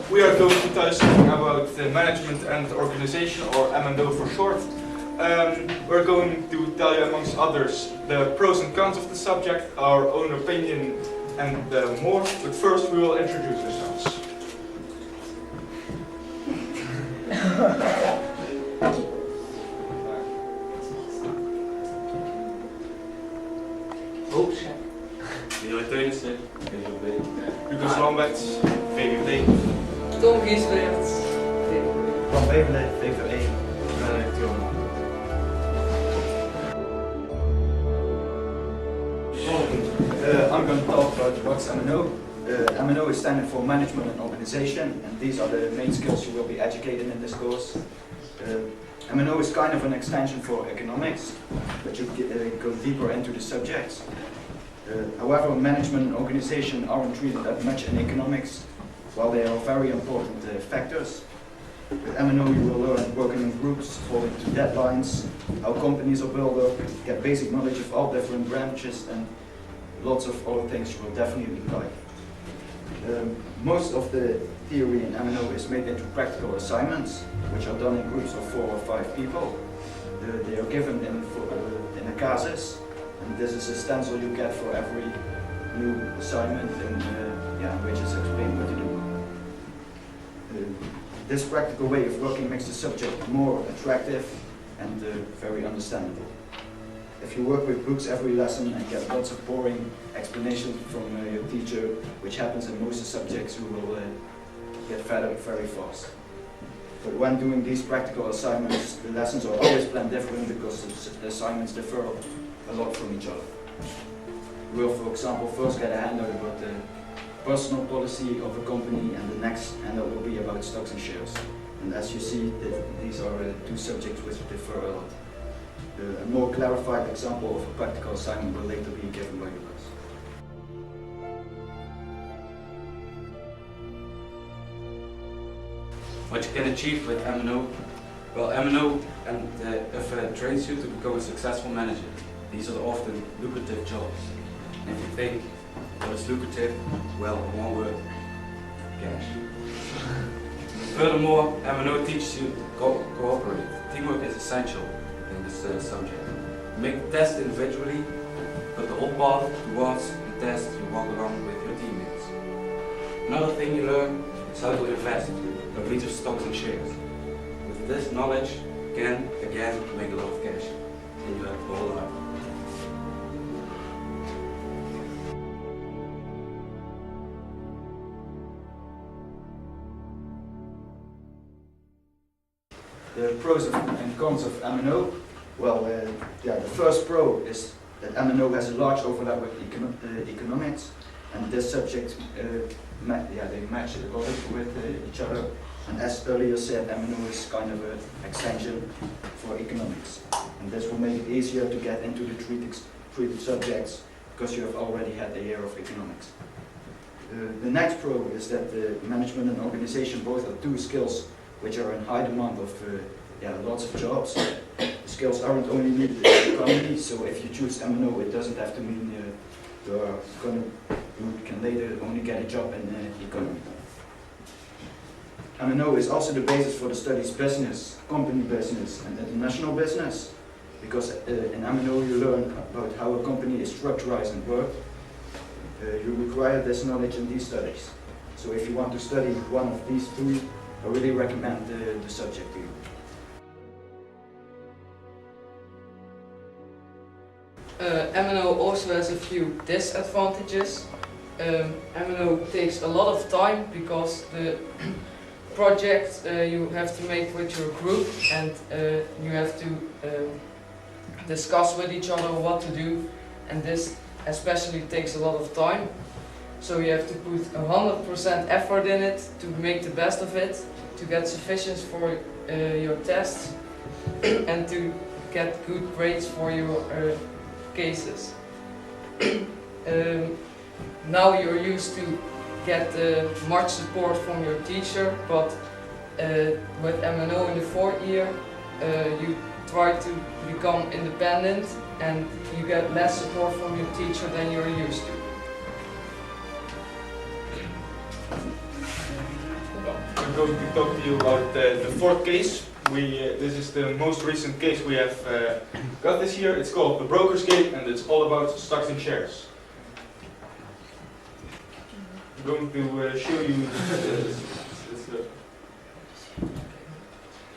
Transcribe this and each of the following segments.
We are going to tell you something about management and organization, or M&O for short. We're going to tell you, amongst others, the pros and cons of the subject, our own opinion, and more. But first, we will introduce ourselves. Hombres. Leroy Teunissen, VVB. Lucas Lamberts, VVD. Tom Giesbrecht. Van Bevelen, VVE. I'm going to talk about what's M&O. M&O is standing for Management and Organization, and these are the main skills you will be educated in this course. M&O is kind of an extension for economics, but you go deeper into the subjects. However, management and organization aren't treated that much in economics, while they are very important factors. With M&O you will learn working in groups, following to deadlines, how companies are built up, get basic knowledge of all different branches, and lots of other things you will definitely like. Most of the theory in M&O is made into practical assignments, which are done in groups of 4 or 5 people. They are given in a casus, and this is a stencil you get for every new assignment, and which is explained what to do. This practical way of working makes the subject more attractive and very understandable. If you work with books every lesson and get lots of boring explanations from your teacher, which happens in most subjects, you will get fed up very fast. But when doing these practical assignments, the lessons are always planned different because the assignments differ a lot from each other. You will, for example, first get a handout about the personal policy of a company, and the next handout will be about stocks and shares. And as you see, these are two subjects which differ a lot. A more clarified example of a practical assignment will later be given by Lucas. What you can achieve with M&O? Well, M&O trains you to become a successful manager. These are often lucrative jobs. And if you think, what is lucrative? Well, one word, cash. Furthermore, M&O teaches you to cooperate. Teamwork is essential in this subject. You make the test individually, but the whole path towards the test you walk along with your teammates. Another thing you learn is how to invest, by means of stocks and shares. With this knowledge, you can, again, make a lot of cash, and you have the whole life. The pros and cons of M&O. Well, the first pro is that M&O has a large overlap with economics, and this subject, they match a lot with each other. And as earlier said, M&O is kind of an extension for economics, and this will make it easier to get into the treated subjects because you have already had a year of economics. The next pro is that management and organization both are two skills which are in high demand of lots of jobs. The skills aren't only needed in the economy, so if you choose M&O, it doesn't have to mean you can later only get a job in the economy. M&O is also the basis for the studies business, company business, and international business, because in M&O you learn about how a company is structured and worked. You require this knowledge in these studies. So if you want to study one of these two, I really recommend the subject to you. M&O also has a few disadvantages. M&O takes a lot of time because the project you have to make with your group, and you have to discuss with each other what to do, and this especially takes a lot of time. So you have to put 100% effort in it to make the best of it, to get sufficient for your tests, and to get good grades for your cases. Now you're used to get much support from your teacher, but with M&O in the 4th year, you try to become independent and you get less support from your teacher than you're used to. I'm going to talk to you about the fourth case. This is the most recent case we have got this year. It's called the Broker's Gate, and it's all about stocks and shares. I'm going to show you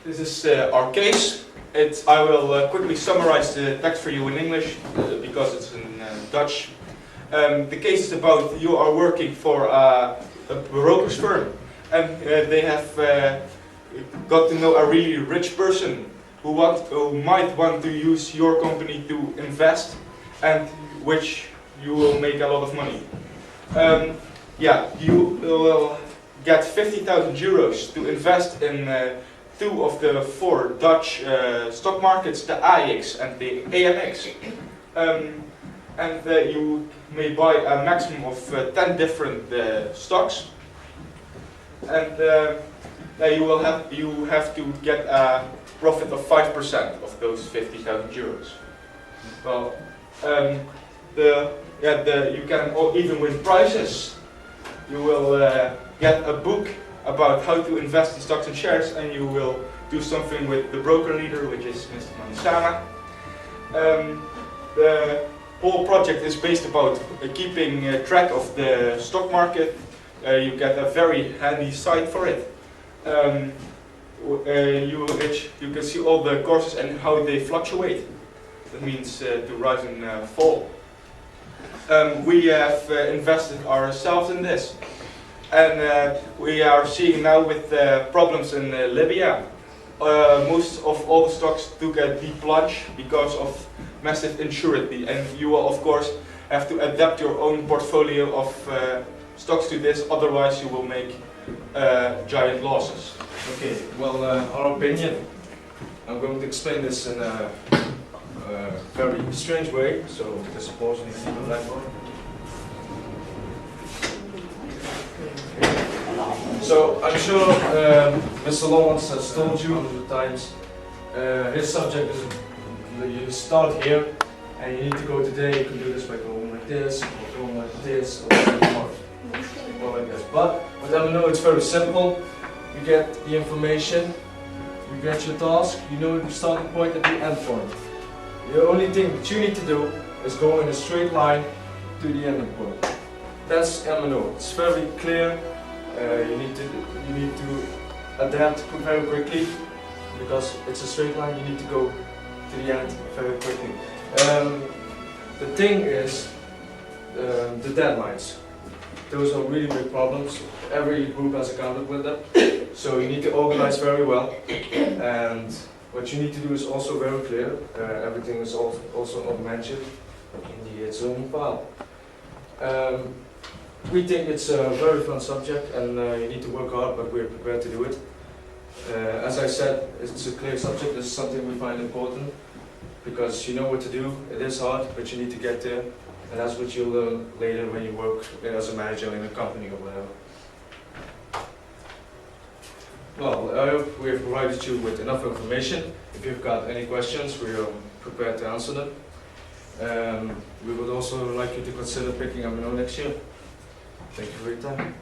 this is our case. I will quickly summarize the text for you in English because it's in Dutch. The case is about you are working for a broker's firm, and they have got to know a really rich person who might want to use your company to invest, and which you will make a lot of money. You will get 50,000 euros to invest in 2 of the 4 Dutch stock markets, the AX and the AMX. You may buy a maximum of 10 different stocks, and you have to get a profit of 5% of those 50,000 euros. Well, you can even win prizes. You will get a book about how to invest in stocks and shares, and you will do something with the broker leader, which is Mr. Manisama. The whole project is based about keeping track of the stock market. You get a very handy site for it. You can see all the courses and how they fluctuate. That means to rise and fall. We have invested ourselves in this. And we are seeing now with problems in Libya. Most of all the stocks took a deep plunge because of massive insecurity, and you will of course have to adapt your own portfolio of stocks to this, otherwise you will make giant losses. Okay, well, our opinion, I'm going to explain this in a very strange way, so just pause and see the blackboard. So I'm sure Mr. Lawrence has told you 100 times, his subject is you start here and you need to go today. You can do this by going like this, or going like this, or like this. But with M&O it's very simple. You get the information, you get your task, you know the starting point and the end point. The only thing that you need to do is go in a straight line to the ending point. That's M&O. It's very clear. You need to adapt very quickly because it's a straight line. You need to go to the end very quickly. The thing is the deadlines. Those are really big problems. Every group has encountered with them. So you need to organize very well. And what you need to do is also very clear. Everything is also mentioned in the zoning file. We think it's a very fun subject, and you need to work hard, but we're prepared to do it. As I said, it's a clear subject. This is something we find important because you know what to do. It is hard, but you need to get there, and that's what you'll learn later when you work as a manager in a company or whatever. Well, I hope we have provided you with enough information. If you've got any questions, we are prepared to answer them. We would also like you to consider picking up next year. Thank you for your time.